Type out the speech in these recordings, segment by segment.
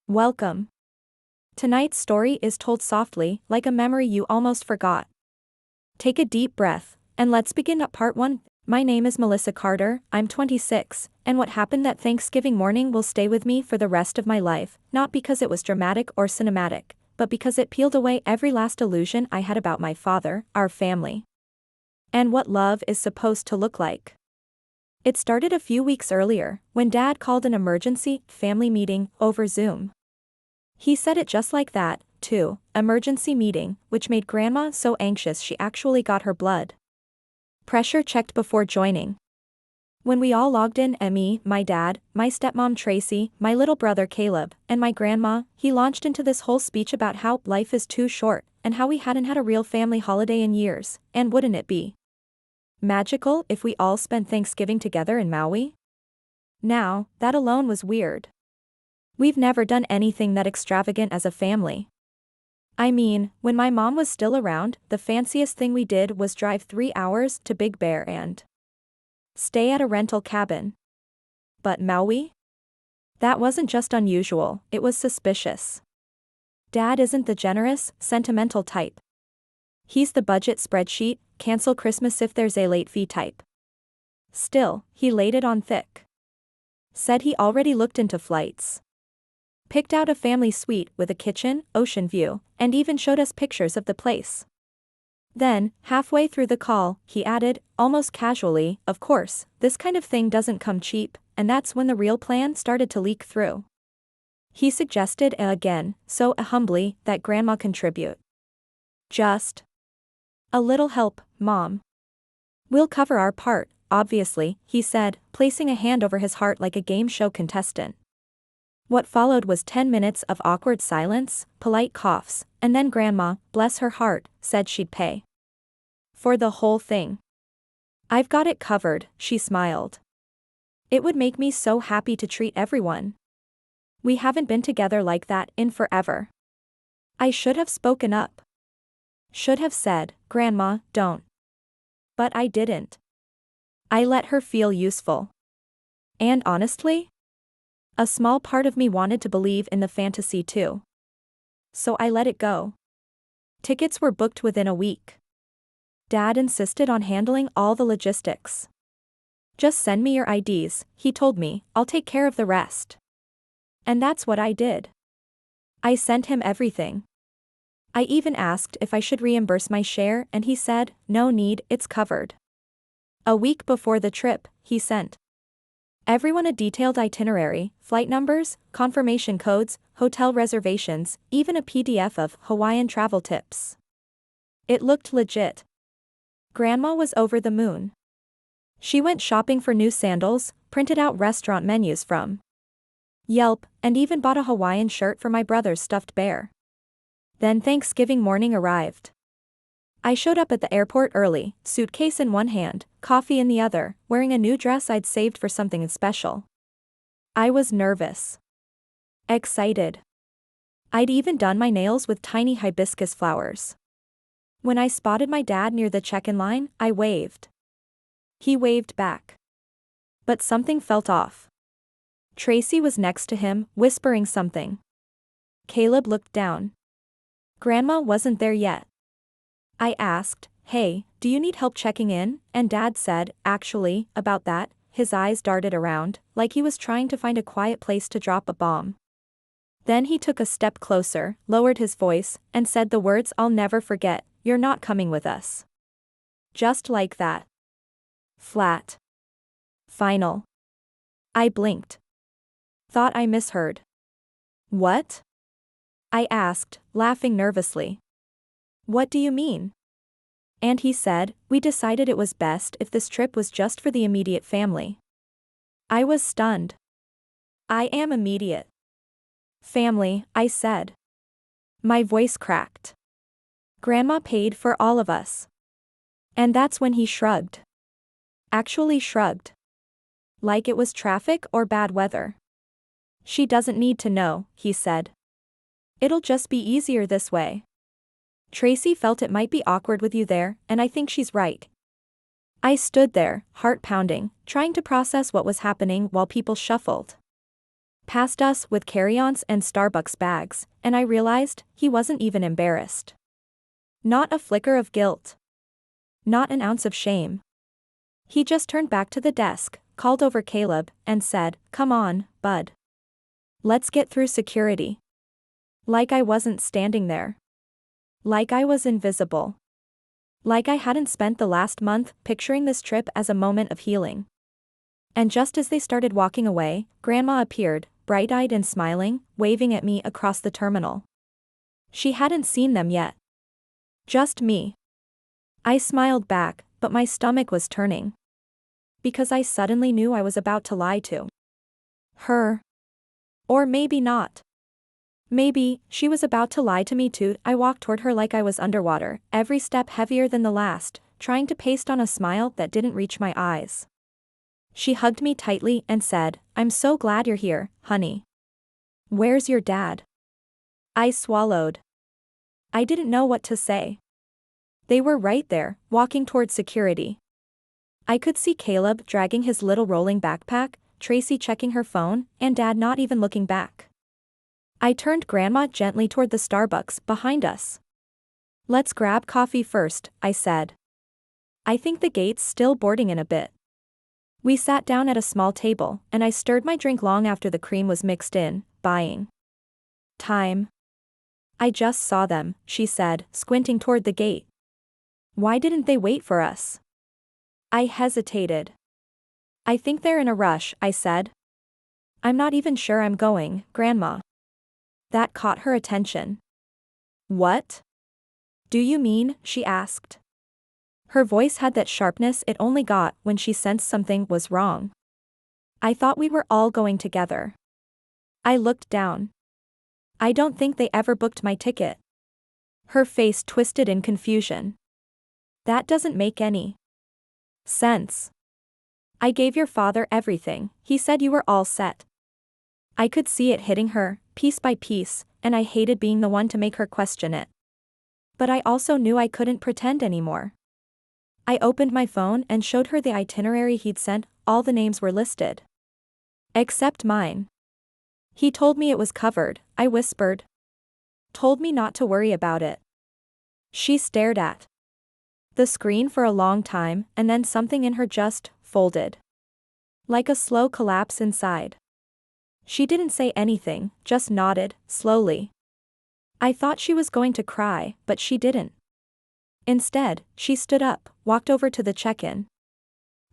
Welcome. Tonight's story is told softly, like a memory you almost forgot. Take a deep breath, and let's begin at part 1. My name is Melissa Carter, I'm 26, and what happened that Thanksgiving morning will stay with me for the rest of my life, not because it was dramatic or cinematic, but because it peeled away every last illusion I had about my father, our family, and what love is supposed to look like. It started a few weeks earlier, when Dad called an emergency family meeting over Zoom. He said it just like that, too, emergency meeting, which made Grandma so anxious she actually got her blood pressure checked before joining. When we all logged in, me, my dad, my stepmom Tracy, my little brother Caleb, and my grandma, he launched into this whole speech about how life is too short, and how we hadn't had a real family holiday in years, and wouldn't it be magical if we all spent Thanksgiving together in Maui? Now, that alone was weird. We've never done anything that extravagant as a family. I mean, when my mom was still around, the fanciest thing we did was drive 3 hours to Big Bear and stay at a rental cabin. But Maui? That wasn't just unusual, it was suspicious. Dad isn't the generous, sentimental type. He's the budget spreadsheet, cancel Christmas if there's a late fee type. Still, he laid it on thick. Said he already looked into flights. Picked out a family suite with a kitchen, ocean view, and even showed us pictures of the place. Then, halfway through the call, he added, almost casually, of course, this kind of thing doesn't come cheap, and that's when the real plan started to leak through. He suggested again, so humbly, that Grandma contribute. Just a little help, Mom. We'll cover our part, obviously, he said, placing a hand over his heart like a game show contestant. What followed was 10 minutes of awkward silence, polite coughs, and then Grandma, bless her heart, said she'd pay for the whole thing. I've got it covered, she smiled. It would make me so happy to treat everyone. We haven't been together like that in forever. I should have spoken up. Should have said, Grandma, don't. But I didn't. I let her feel useful. And honestly, a small part of me wanted to believe in the fantasy too. So I let it go. Tickets were booked within a week. Dad insisted on handling all the logistics. Just send me your IDs, he told me, I'll take care of the rest. And that's what I did. I sent him everything. I even asked if I should reimburse my share, and he said, no need, it's covered. A week before the trip, he sent everyone a detailed itinerary, flight numbers, confirmation codes, hotel reservations, even a PDF of Hawaiian travel tips. It looked legit. Grandma was over the moon. She went shopping for new sandals, printed out restaurant menus from Yelp, and even bought a Hawaiian shirt for my brother's stuffed bear. Then Thanksgiving morning arrived. I showed up at the airport early, suitcase in one hand, coffee in the other, wearing a new dress I'd saved for something special. I was nervous. Excited. I'd even done my nails with tiny hibiscus flowers. When I spotted my dad near the check-in line, I waved. He waved back. But something felt off. Tracy was next to him, whispering something. Caleb looked down. Grandma wasn't there yet. I asked, hey, do you need help checking in? And Dad said, actually, about that, his eyes darted around, like he was trying to find a quiet place to drop a bomb. Then he took a step closer, lowered his voice, and said the words I'll never forget, you're not coming with us. Just like that. Flat. Final. I blinked. Thought I misheard. What? I asked, laughing nervously. What do you mean? And he said, we decided it was best if this trip was just for the immediate family. I was stunned. I am immediate family, I said. My voice cracked. Grandma paid for all of us. And that's when he shrugged. Actually shrugged. Like it was traffic or bad weather. She doesn't need to know, he said. It'll just be easier this way. Tracy felt it might be awkward with you there, and I think she's right. I stood there, heart pounding, trying to process what was happening while people shuffled past us with carry-ons and Starbucks bags, and I realized he wasn't even embarrassed. Not a flicker of guilt. Not an ounce of shame. He just turned back to the desk, called over Caleb, and said, "Come on, bud. Let's get through security." Like I wasn't standing there. Like I was invisible. Like I hadn't spent the last month picturing this trip as a moment of healing. And just as they started walking away, Grandma appeared, bright-eyed and smiling, waving at me across the terminal. She hadn't seen them yet. Just me. I smiled back, but my stomach was turning. Because I suddenly knew I was about to lie to her. Or maybe not. Maybe, she was about to lie to me too. I walked toward her like I was underwater, every step heavier than the last, trying to paste on a smile that didn't reach my eyes. She hugged me tightly and said, "I'm so glad you're here, honey. Where's your dad?" I swallowed. I didn't know what to say. They were right there, walking toward security. I could see Caleb dragging his little rolling backpack, Tracy checking her phone, and Dad not even looking back. I turned Grandma gently toward the Starbucks behind us. "Let's grab coffee first," I said. "I think the gate's still boarding in a bit." We sat down at a small table, and I stirred my drink long after the cream was mixed in, buying time. "I just saw them," she said, squinting toward the gate. "Why didn't they wait for us?" I hesitated. "I think they're in a rush," I said. "I'm not even sure I'm going, Grandma." That caught her attention. "What do you mean?" she asked. Her voice had that sharpness it only got when she sensed something was wrong. "I thought we were all going together." I looked down. "I don't think they ever booked my ticket." Her face twisted in confusion. "That doesn't make any sense. I gave your father everything, he said you were all set." I could see it hitting her, piece by piece, and I hated being the one to make her question it. But I also knew I couldn't pretend anymore. I opened my phone and showed her the itinerary he'd sent. All the names were listed. Except mine. "He told me it was covered," I whispered. "Told me not to worry about it." She stared at the screen for a long time, and then something in her just folded. Like a slow collapse inside. She didn't say anything, just nodded, slowly. I thought she was going to cry, but she didn't. Instead, she stood up, walked over to the check-in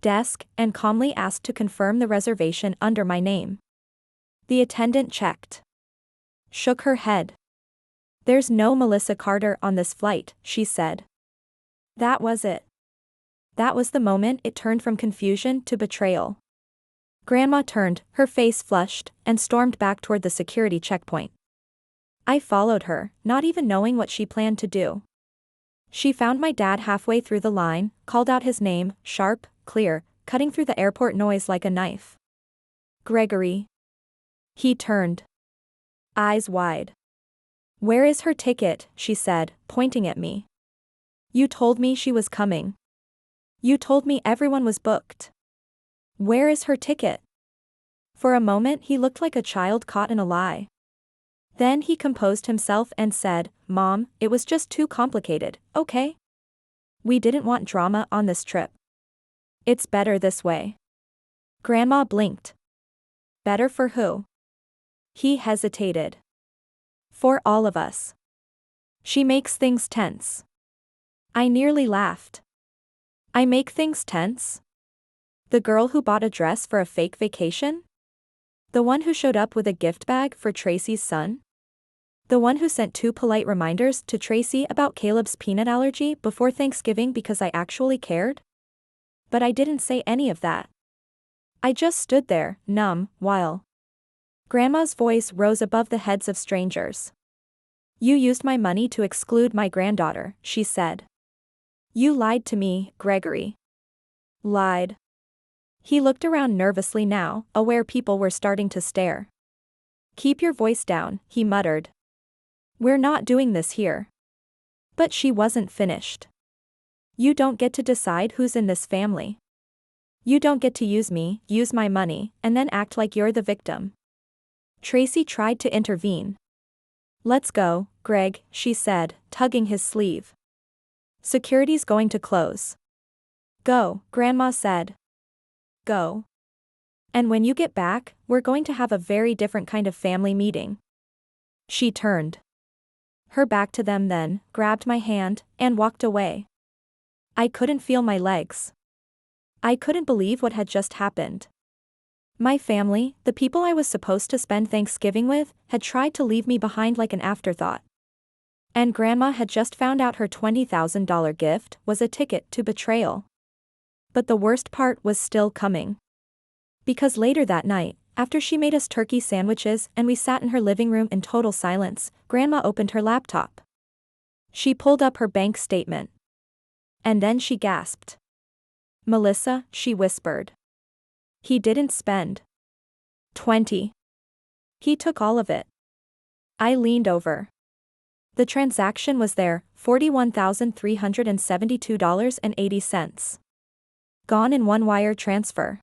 desk, and calmly asked to confirm the reservation under my name. The attendant checked. Shook her head. "There's no Melissa Carter on this flight," she said. That was it. That was the moment it turned from confusion to betrayal. Grandma turned, her face flushed, and stormed back toward the security checkpoint. I followed her, not even knowing what she planned to do. She found my dad halfway through the line, called out his name, sharp, clear, cutting through the airport noise like a knife. "Gregory." He turned. Eyes wide. "Where is her ticket?" she said, pointing at me. "You told me she was coming. You told me everyone was booked. Where is her ticket?" For a moment he looked like a child caught in a lie. Then he composed himself and said, "Mom, it was just too complicated, okay? We didn't want drama on this trip. It's better this way." Grandma blinked. "Better for who?" He hesitated. "For all of us. She makes things tense." I nearly laughed. "I make things tense? The girl who bought a dress for a fake vacation? The one who showed up with a gift bag for Tracy's son? The one who sent 2 polite reminders to Tracy about Caleb's peanut allergy before Thanksgiving because I actually cared? But I didn't say any of that. I just stood there, numb, while Grandma's voice rose above the heads of strangers. "You used my money to exclude my granddaughter," she said. "You lied to me, Gregory." Lied. He looked around nervously now, aware people were starting to stare. "Keep your voice down," he muttered. "We're not doing this here." But she wasn't finished. "You don't get to decide who's in this family. You don't get to use me, use my money, and then act like you're the victim. Tracy tried to intervene. "Let's go, Greg," she said, tugging his sleeve. "Security's going to close." "Go," Grandma said. "Go. And when you get back, we're going to have a very different kind of family meeting." She turned her back to them, then grabbed my hand and walked away. I couldn't feel my legs. I couldn't believe what had just happened. My family, the people I was supposed to spend Thanksgiving with, had tried to leave me behind like an afterthought. And Grandma had just found out her $20,000 gift was a ticket to betrayal. But the worst part was still coming. Because later that night, after she made us turkey sandwiches and we sat in her living room in total silence, Grandma opened her laptop. She pulled up her bank statement. And then she gasped. "Melissa," she whispered. "He didn't spend 20. He took all of it." I leaned over. The transaction was there, $41,372.80. Gone in one wire transfer.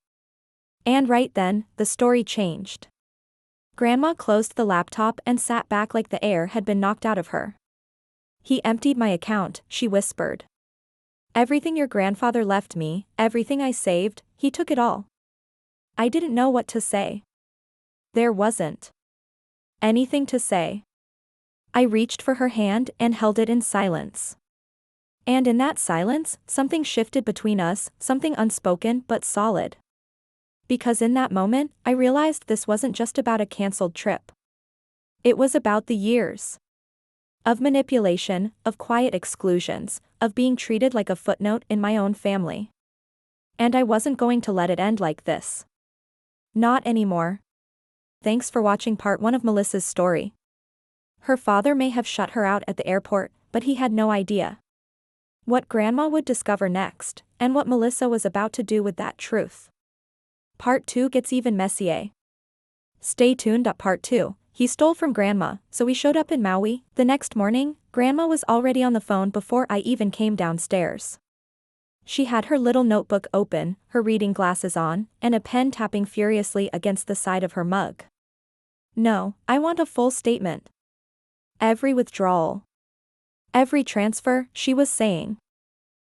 And right then, the story changed. Grandma closed the laptop and sat back like the air had been knocked out of her. "He emptied my account," she whispered. "Everything your grandfather left me, everything I saved, he took it all." I didn't know what to say. There wasn't anything to say. I reached for her hand and held it in silence. And in that silence, something shifted between us, something unspoken but solid. Because in that moment, I realized this wasn't just about a canceled trip. It was about the years of manipulation, of quiet exclusions, of being treated like a footnote in my own family. And I wasn't going to let it end like this. Not anymore. Thanks for watching part 1 of Melissa's story. Her father may have shut her out at the airport, but he had no idea what Grandma would discover next, and what Melissa was about to do with that truth. Part 2 gets even messier. Stay tuned at part 2. He stole from Grandma, so we showed up in Maui. The next morning, Grandma was already on the phone before I even came downstairs. She had her little notebook open, her reading glasses on, and a pen tapping furiously against the side of her mug. "No, I want a full statement. Every withdrawal. Every transfer," she was saying.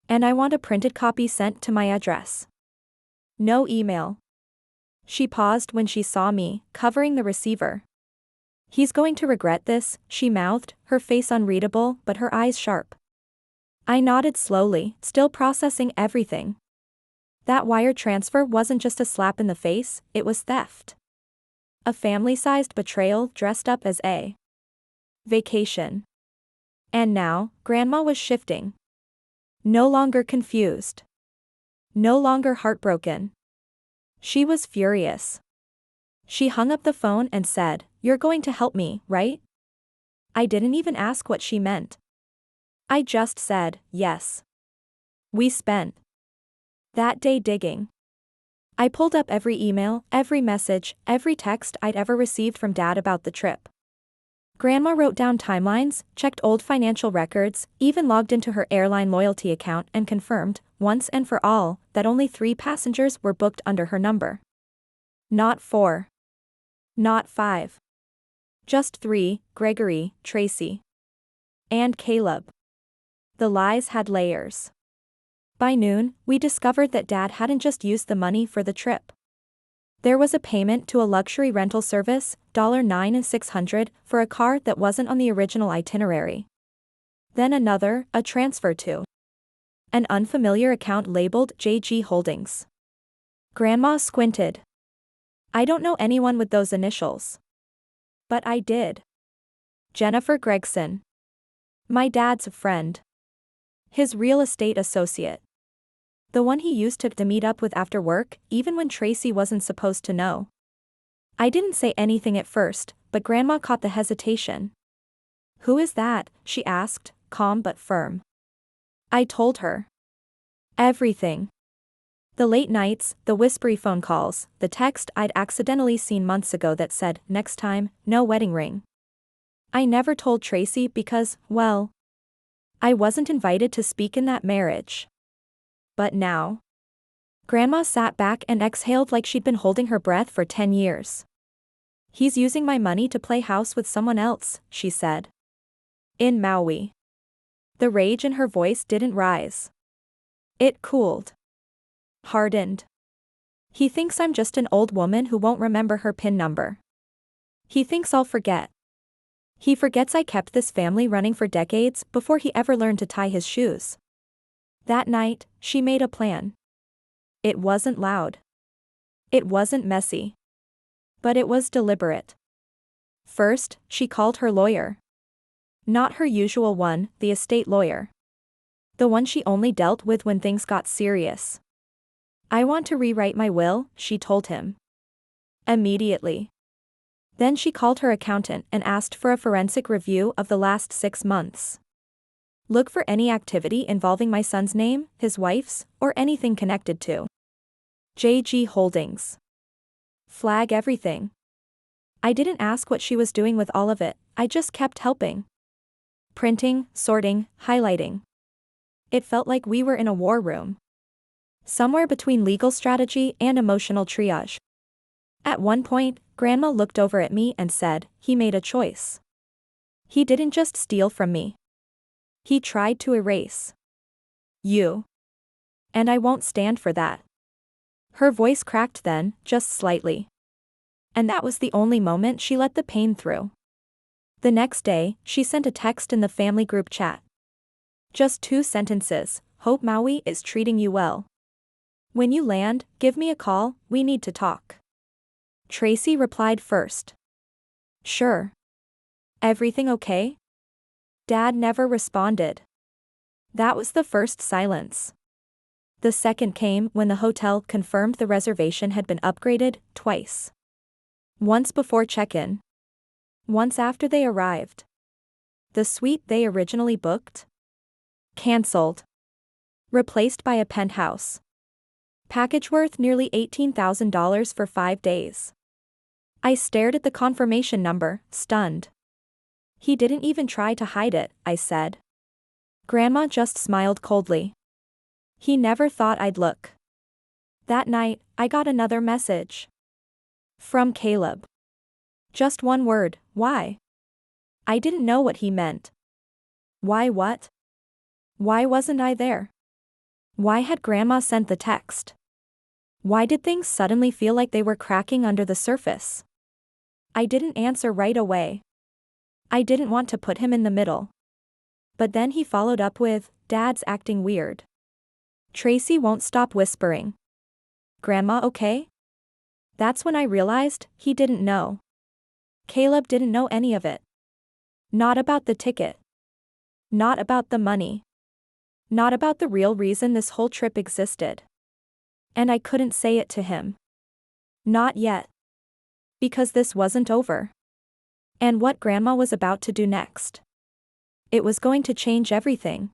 "And I want a printed copy sent to my address. No email." She paused when she saw me, covering the receiver. "He's going to regret this," she mouthed, her face unreadable but her eyes sharp. I nodded slowly, still processing everything. That wire transfer wasn't just a slap in the face, it was theft. A family-sized betrayal dressed up as a vacation. And now, Grandma was shifting. No longer confused. No longer heartbroken. She was furious. She hung up the phone and said, "You're going to help me, right?" I didn't even ask what she meant. I just said, "Yes." We spent that day digging. I pulled up every email, every message, every text I'd ever received from Dad about the trip. Grandma wrote down timelines, checked old financial records, even logged into her airline loyalty account and confirmed, once and for all, that only 3 passengers were booked under her number. Not 4. Not 5. Just 3, Gregory, Tracy, and Caleb. The lies had layers. By noon, we discovered that Dad hadn't just used the money for the trip. There was a payment to a luxury rental service, $9 and $600, for a car that wasn't on the original itinerary. Then another, a transfer to an unfamiliar account labeled JG Holdings. Grandma squinted. "I don't know anyone with those initials." But I did. Jennifer Gregson. My dad's friend. His real estate associate. The one he used to meet up with after work, even when Tracy wasn't supposed to know. I didn't say anything at first, but Grandma caught the hesitation. "Who is that?" she asked, calm but firm. I told her everything. The late nights, the whispery phone calls, the text I'd accidentally seen months ago that said, "Next time, no wedding ring." I never told Tracy because, well, I wasn't invited to speak in that marriage. But now. Grandma sat back and exhaled like she'd been holding her breath for 10 years. He's using my money to play house with someone else, she said. In Maui. The rage in her voice didn't rise. It cooled. Hardened. He thinks I'm just an old woman who won't remember her PIN number. He thinks I'll forget. He forgets I kept this family running for decades before he ever learned to tie his shoes. That night, she made a plan. It wasn't loud. It wasn't messy. But it was deliberate. First, she called her lawyer. Not her usual one, the estate lawyer. The one she only dealt with when things got serious. I want to rewrite my will, she told him. Immediately. Then she called her accountant and asked for a forensic review of the last 6 months. Look for any activity involving my son's name, his wife's, or anything connected to JG Holdings. Flag everything. I didn't ask what she was doing with all of it, I just kept helping. Printing, sorting, highlighting. It felt like we were in a war room. Somewhere between legal strategy and emotional triage. At one point, Grandma looked over at me and said, he made a choice. He didn't just steal from me. He tried to erase you. And I won't stand for that. Her voice cracked then, just slightly. And that was the only moment she let the pain through. The next day, she sent a text in the family group chat. Just 2 sentences, hope Maui is treating you well. When you land, give me a call, we need to talk. Tracy replied first. Sure. Everything okay? Dad never responded. That was the first silence. The second came when the hotel confirmed the reservation had been upgraded, twice. Once before check-in. Once after they arrived. The suite they originally booked? Cancelled. Replaced by a penthouse. Package worth nearly $18,000 for 5 days. I stared at the confirmation number, stunned. He didn't even try to hide it, I said. Grandma just smiled coldly. He never thought I'd look. That night, I got another message. From Caleb. Just one word, why? I didn't know what he meant. Why what? Why wasn't I there? Why had Grandma sent the text? Why did things suddenly feel like they were cracking under the surface? I didn't answer right away. I didn't want to put him in the middle. But then he followed up with, Dad's acting weird. Tracy won't stop whispering. Grandma okay? That's when I realized, he didn't know. Caleb didn't know any of it. Not about the ticket. Not about the money. Not about the real reason this whole trip existed. And I couldn't say it to him. Not yet. Because this wasn't over. And what Grandma was about to do next. It was going to change everything.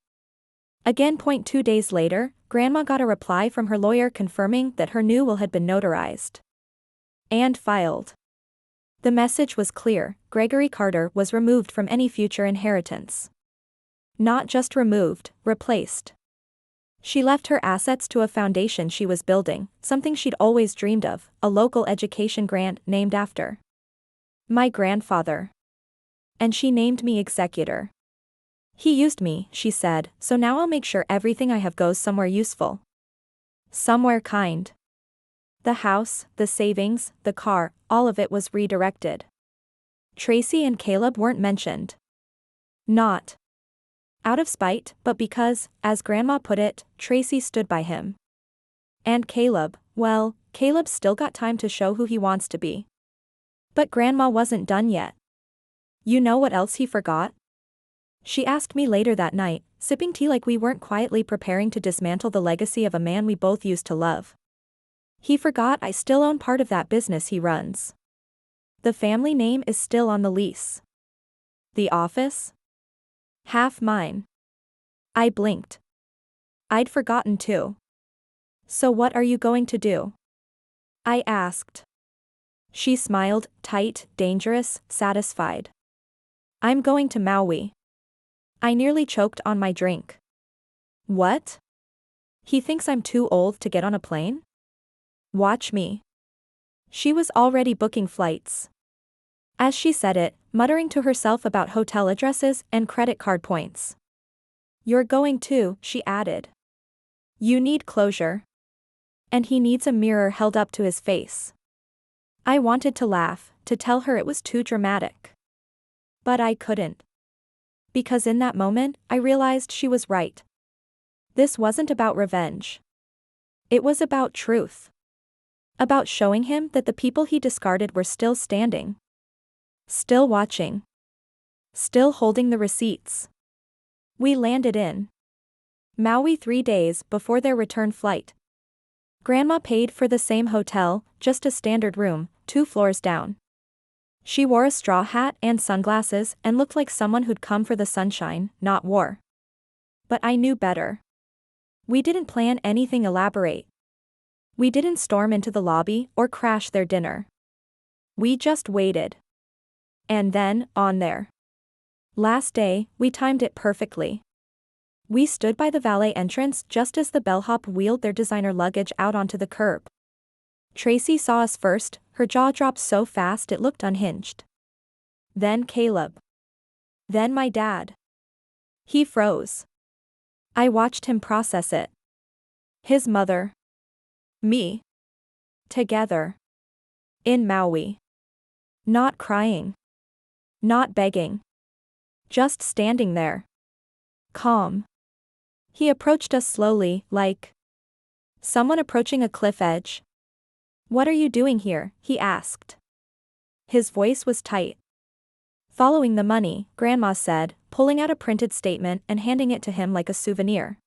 Again. 2 days later, Grandma got a reply from her lawyer confirming that her new will had been notarized. And filed. The message was clear, Gregory Carter was removed from any future inheritance. Not just removed, replaced. She left her assets to a foundation she was building, something she'd always dreamed of, a local education grant named after my grandfather. And she named me executor. He used me, she said, so now I'll make sure everything I have goes somewhere useful. Somewhere kind. The house, the savings, the car, all of it was redirected. Tracy and Caleb weren't mentioned. Not out of spite, but because, as Grandma put it, Tracy stood by him. And Caleb, well, Caleb's still got time to show who he wants to be. But Grandma wasn't done yet. You know what else he forgot? She asked me later that night, sipping tea like we weren't quietly preparing to dismantle the legacy of a man we both used to love. He forgot I still own part of that business he runs. The family name is still on the lease. The office? Half mine. I blinked. I'd forgotten too. So what are you going to do? I asked. She smiled, tight, dangerous, satisfied. I'm going to Maui. I nearly choked on my drink. What? He thinks I'm too old to get on a plane? Watch me. She was already booking flights. As she said it, muttering to herself about hotel addresses and credit card points. You're going too, she added. You need closure. And he needs a mirror held up to his face. I wanted to laugh, to tell her it was too dramatic. But I couldn't. Because in that moment, I realized she was right. This wasn't about revenge. It was about truth. About showing him that the people he discarded were still standing. Still watching. Still holding the receipts. We landed in Maui 3 days before their return flight. Grandma paid for the same hotel, just a standard room, 2 floors down. She wore a straw hat and sunglasses and looked like someone who'd come for the sunshine, not war. But I knew better. We didn't plan anything elaborate. We didn't storm into the lobby or crash their dinner. We just waited. And then, on their last day, we timed it perfectly. We stood by the valet entrance just as the bellhop wheeled their designer luggage out onto the curb. Tracy saw us first, her jaw dropped so fast it looked unhinged. Then Caleb. Then my dad. He froze. I watched him process it. His mother. Me. Together. In Maui. Not crying. Not begging. Just standing there. Calm. He approached us slowly, like someone approaching a cliff edge. What are you doing here? He asked. His voice was tight. Following the money, Grandma said, pulling out a printed statement and handing it to him like a souvenir.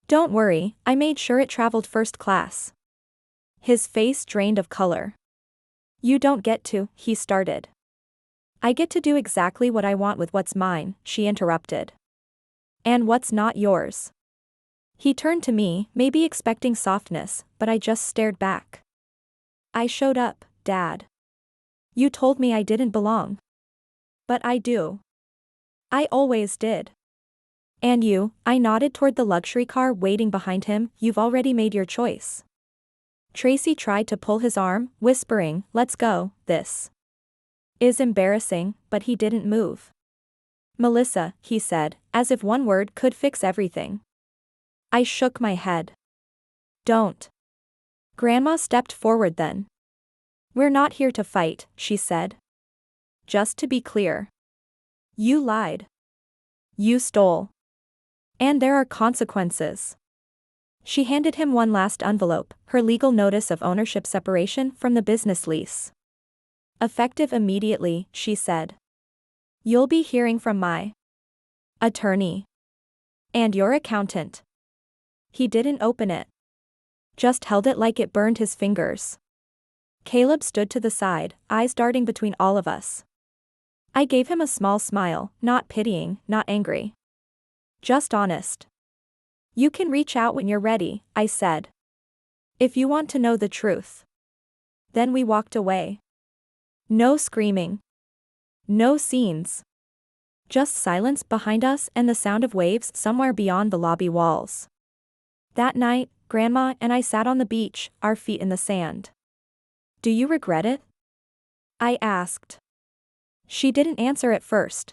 Don't worry, I made sure it traveled first class. His face drained of color. You don't get to, he started. I get to do exactly what I want with what's mine, she interrupted. And what's not yours? He turned to me, maybe expecting softness, but I just stared back. I showed up, Dad. You told me I didn't belong. But I do. I always did. And you, I nodded toward the luxury car waiting behind him, you've already made your choice. Tracy tried to pull his arm, whispering, let's go, this is embarrassing, but he didn't move. Melissa, he said, as if one word could fix everything. I shook my head. Don't. Grandma stepped forward then. We're not here to fight, she said. Just to be clear. You lied. You stole. And there are consequences. She handed him one last envelope, her legal notice of ownership separation from the business lease. Effective immediately, she said. You'll be hearing from my attorney. And your accountant. He didn't open it. Just held it like it burned his fingers. Caleb stood to the side, eyes darting between all of us. I gave him a small smile, not pitying, not angry. Just honest. You can reach out when you're ready, I said. If you want to know the truth. Then we walked away. No screaming. No scenes. Just silence behind us and the sound of waves somewhere beyond the lobby walls. That night, Grandma and I sat on the beach, our feet in the sand. Do you regret it? I asked. She didn't answer at first.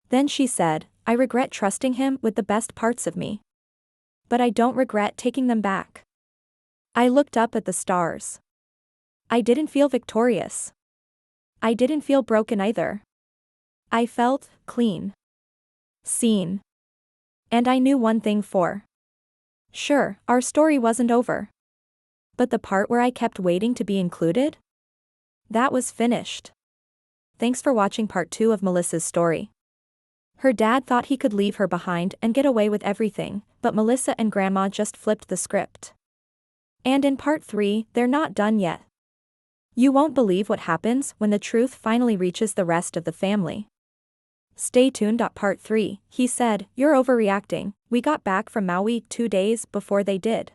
Then she said, I regret trusting him with the best parts of me. But I don't regret taking them back. I looked up at the stars. I didn't feel victorious. I didn't feel broken either. I felt clean. Seen. And I knew one thing for sure, our story wasn't over. But the part where I kept waiting to be included? That was finished. Thanks for watching part 2 of Melissa's story. Her dad thought he could leave her behind and get away with everything, but Melissa and Grandma just flipped the script. And in part 3, they're not done yet. You won't believe what happens when the truth finally reaches the rest of the family. Stay tuned. Part 3, he said, you're overreacting, we got back from Maui 2 days before they did.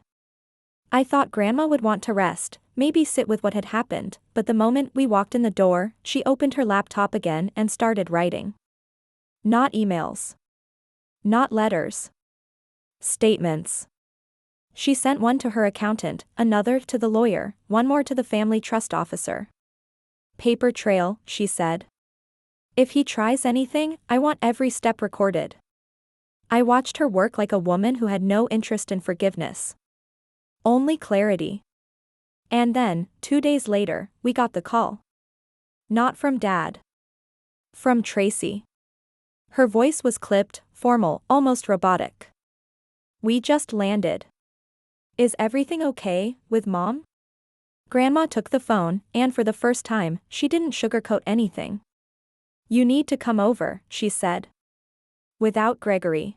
I thought Grandma would want to rest, maybe sit with what had happened, but the moment we walked in the door, she opened her laptop again and started writing. Not emails. Not letters. Statements. She sent one to her accountant, another to the lawyer, one more to the family trust officer. Paper trail, she said. If he tries anything, I want every step recorded. I watched her work like a woman who had no interest in forgiveness. Only clarity. And then, 2 days later, we got the call. Not from Dad. From Tracy. Her voice was clipped, formal, almost robotic. We just landed. Is everything okay, with Mom? Grandma took the phone, and for the first time, she didn't sugarcoat anything. You need to come over, she said. Without Gregory.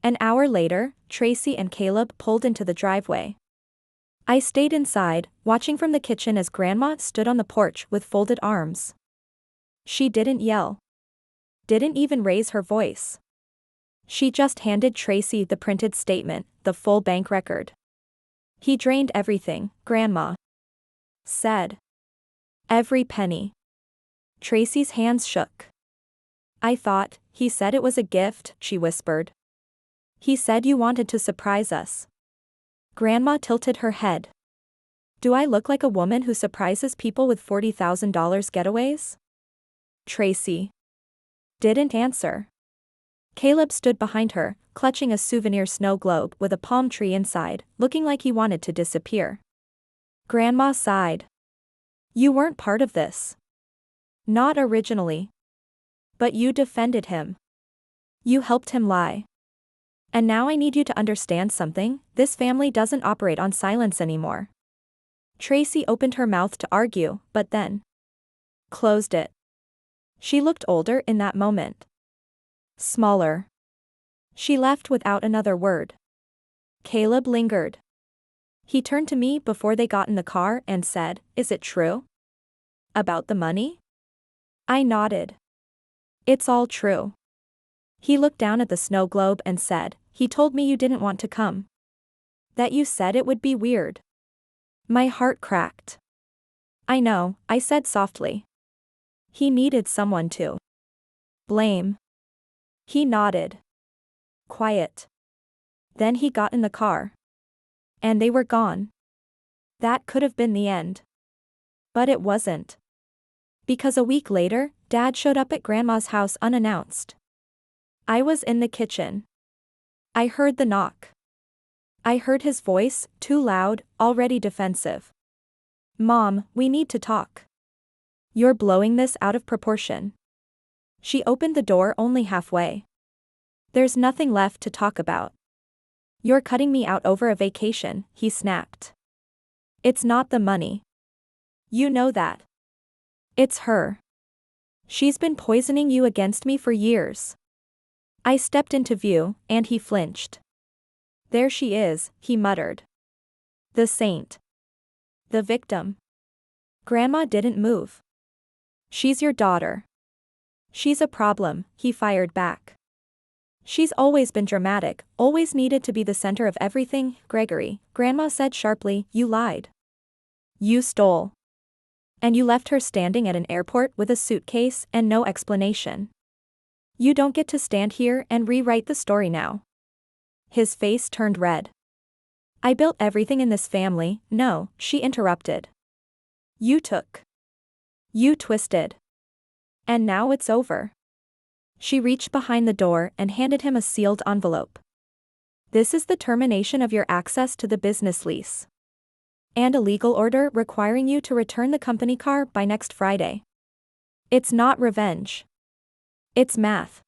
An hour later, Tracy and Caleb pulled into the driveway. I stayed inside, watching from the kitchen as Grandma stood on the porch with folded arms. She didn't yell. Didn't even raise her voice. She just handed Tracy the printed statement, the full bank record. He drained everything, Grandma said. Every penny. Tracy's hands shook. I thought, he said it was a gift, she whispered. He said you wanted to surprise us. Grandma tilted her head. Do I look like a woman who surprises people with $40,000 getaways? Tracy didn't answer. Caleb stood behind her, clutching a souvenir snow globe with a palm tree inside, looking like he wanted to disappear. Grandma sighed. You weren't part of this. Not originally. But you defended him. You helped him lie. And now I need you to understand something, this family doesn't operate on silence anymore. Tracy opened her mouth to argue, but then closed it. She looked older in that moment. Smaller. She left without another word. Caleb lingered. He turned to me before they got in the car and said, Is it true? About the money? I nodded. It's all true. He looked down at the snow globe and said, He told me you didn't want to come. That you said it would be weird. My heart cracked. I know, I said softly. He needed someone to blame. He nodded. Quiet. Then he got in the car. And they were gone. That could have been the end. But it wasn't. Because a week later, Dad showed up at Grandma's house unannounced. I was in the kitchen. I heard the knock. I heard his voice, too loud, already defensive. Mom, we need to talk. You're blowing this out of proportion. She opened the door only halfway. There's nothing left to talk about. You're cutting me out over a vacation, he snapped. It's not the money. You know that. It's her. She's been poisoning you against me for years. I stepped into view, and he flinched. There she is, he muttered. The saint. The victim. Grandma didn't move. She's your daughter. She's a problem, he fired back. She's always been dramatic, always needed to be the center of everything, Gregory, Grandma said sharply, you lied. You stole. And you left her standing at an airport with a suitcase and no explanation. You don't get to stand here and rewrite the story now. His face turned red. I built everything in this family, no, she interrupted. You took. You twisted. And now it's over. She reached behind the door and handed him a sealed envelope. This is the termination of your access to the business lease. And a legal order requiring you to return the company car by next Friday. It's not revenge. It's math.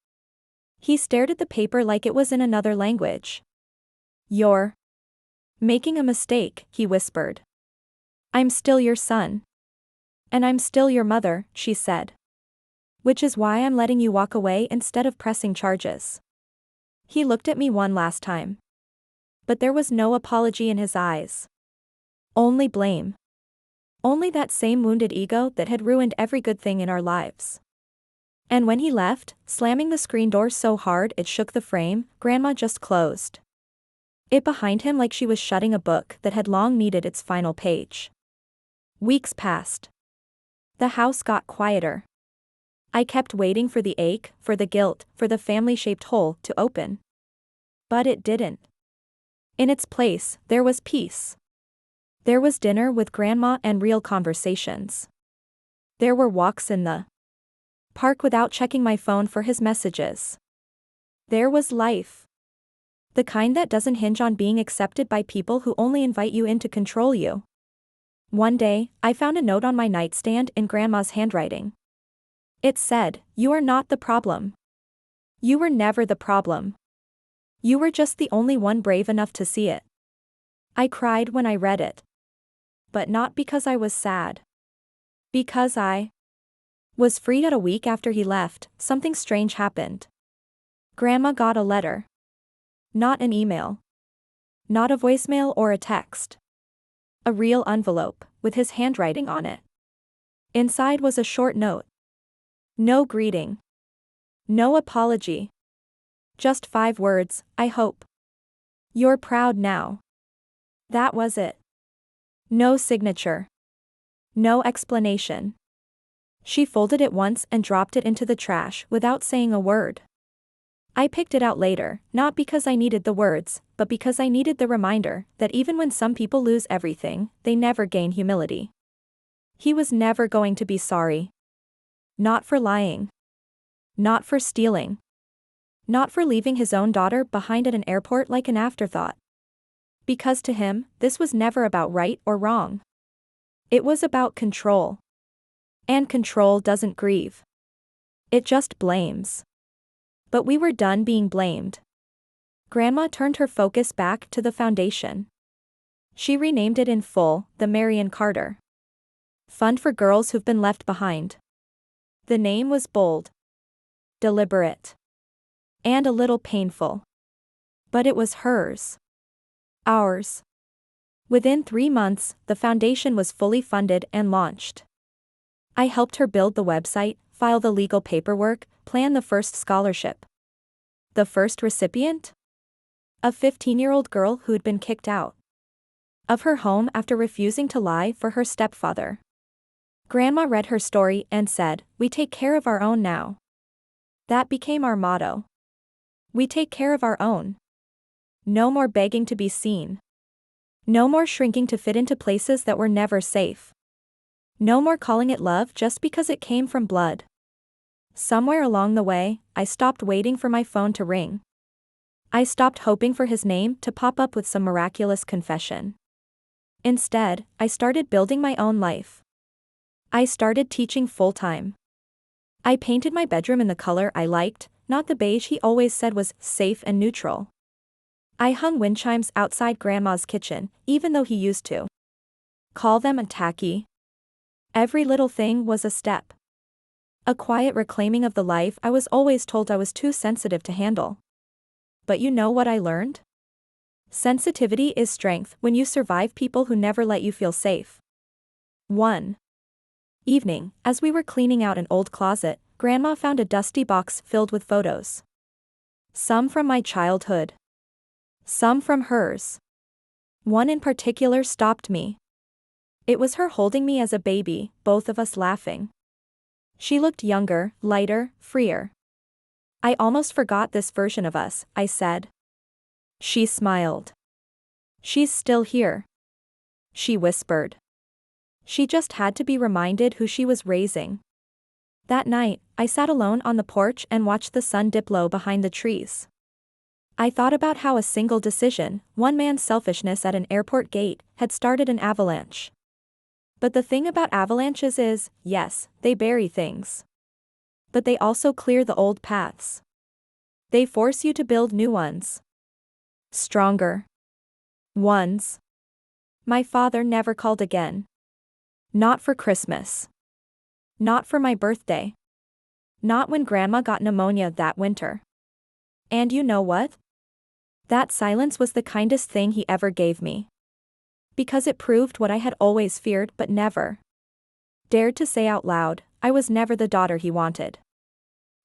He stared at the paper like it was in another language. You're making a mistake, he whispered. I'm still your son. And I'm still your mother, she said. Which is why I'm letting you walk away instead of pressing charges. He looked at me one last time. But there was no apology in his eyes. Only blame. Only that same wounded ego that had ruined every good thing in our lives. And when he left, slamming the screen door so hard it shook the frame, Grandma just closed it behind him like she was shutting a book that had long needed its final page. Weeks passed. The house got quieter. I kept waiting for the ache, for the guilt, for the family-shaped hole to open. But it didn't. In its place, there was peace. There was dinner with Grandma and real conversations. There were walks in the park without checking my phone for his messages. There was life. The kind that doesn't hinge on being accepted by people who only invite you in to control you. One day, I found a note on my nightstand in Grandma's handwriting. It said, "You are not the problem. You were never the problem. You were just the only one brave enough to see it." I cried when I read it. But not because I was sad. Because I was free. At a week after he left, something strange happened. Grandma got a letter. Not an email. Not a voicemail or a text. A real envelope, with his handwriting on it. Inside was a short note. No greeting. No apology. Just 5 words, "I hope you're proud now." That was it. No signature. No explanation. She folded it once and dropped it into the trash without saying a word. I picked it out later, not because I needed the words, but because I needed the reminder that even when some people lose everything, they never gain humility. He was never going to be sorry. Not for lying. Not for stealing. Not for leaving his own daughter behind at an airport like an afterthought. Because to him, this was never about right or wrong. It was about control. And control doesn't grieve. It just blames. But we were done being blamed. Grandma turned her focus back to the foundation. She renamed it in full, the Marion Carter Fund for Girls Who've Been Left Behind. The name was bold, deliberate, and a little painful. But it was hers. Ours. Within 3 months, the foundation was fully funded and launched. I helped her build the website, file the legal paperwork, plan the first scholarship. The first recipient? A 15-year-old girl who'd been kicked out of her home after refusing to lie for her stepfather. Grandma read her story and said, "We take care of our own now." That became our motto. We take care of our own. No more begging to be seen. No more shrinking to fit into places that were never safe. No more calling it love just because it came from blood. Somewhere along the way, I stopped waiting for my phone to ring. I stopped hoping for his name to pop up with some miraculous confession. Instead, I started building my own life. I started teaching full-time. I painted my bedroom in the color I liked, not the beige he always said was safe and neutral. I hung wind chimes outside Grandma's kitchen, even though he used to call them tacky. Every little thing was a step. A quiet reclaiming of the life I was always told I was too sensitive to handle. But you know what I learned? Sensitivity is strength when you survive people who never let you feel safe. 1 evening, as we were cleaning out an old closet, Grandma found a dusty box filled with photos. Some from my childhood. Some from hers. One in particular stopped me. It was her holding me as a baby, both of us laughing. She looked younger, lighter, freer. "I almost forgot this version of us," I said. She smiled. "She's still here," she whispered. She just had to be reminded who she was raising. That night, I sat alone on the porch and watched the sun dip low behind the trees. I thought about how a single decision, one man's selfishness at an airport gate, had started an avalanche. But the thing about avalanches is, yes, they bury things. But they also clear the old paths. They force you to build new ones. Stronger ones. My father never called again. Not for Christmas. Not for my birthday. Not when Grandma got pneumonia that winter. And you know what? That silence was the kindest thing he ever gave me. Because it proved what I had always feared but never dared to say out loud: I was never the daughter he wanted.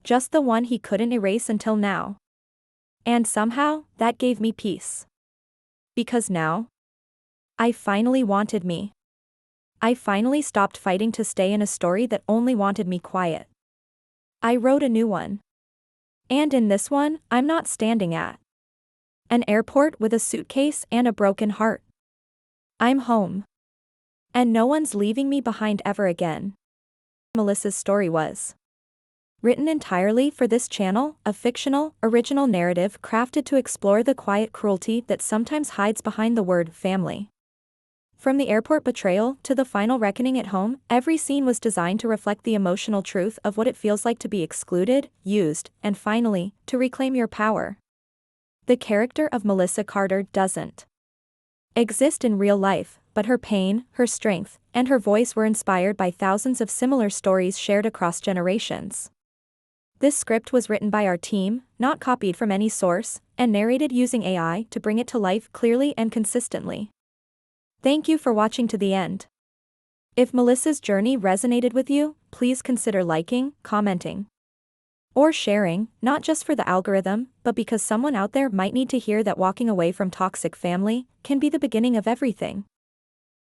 Just the one he couldn't erase until now. And somehow, that gave me peace. Because now, I finally wanted me. I finally stopped fighting to stay in a story that only wanted me quiet. I wrote a new one. And in this one, I'm not standing at an airport with a suitcase and a broken heart. I'm home. And no one's leaving me behind ever again. Melissa's story was written entirely for this channel, a fictional, original narrative crafted to explore the quiet cruelty that sometimes hides behind the word family. From the airport betrayal to the final reckoning at home, every scene was designed to reflect the emotional truth of what it feels like to be excluded, used, and finally, to reclaim your power. The character of Melissa Carter doesn't exist in real life, but her pain, her strength, and her voice were inspired by thousands of similar stories shared across generations. This script was written by our team, not copied from any source, and narrated using AI to bring it to life clearly and consistently. Thank you for watching to the end. If Melissa's journey resonated with you, please consider liking, commenting, or sharing, not just for the algorithm, but because someone out there might need to hear that walking away from toxic family can be the beginning of everything.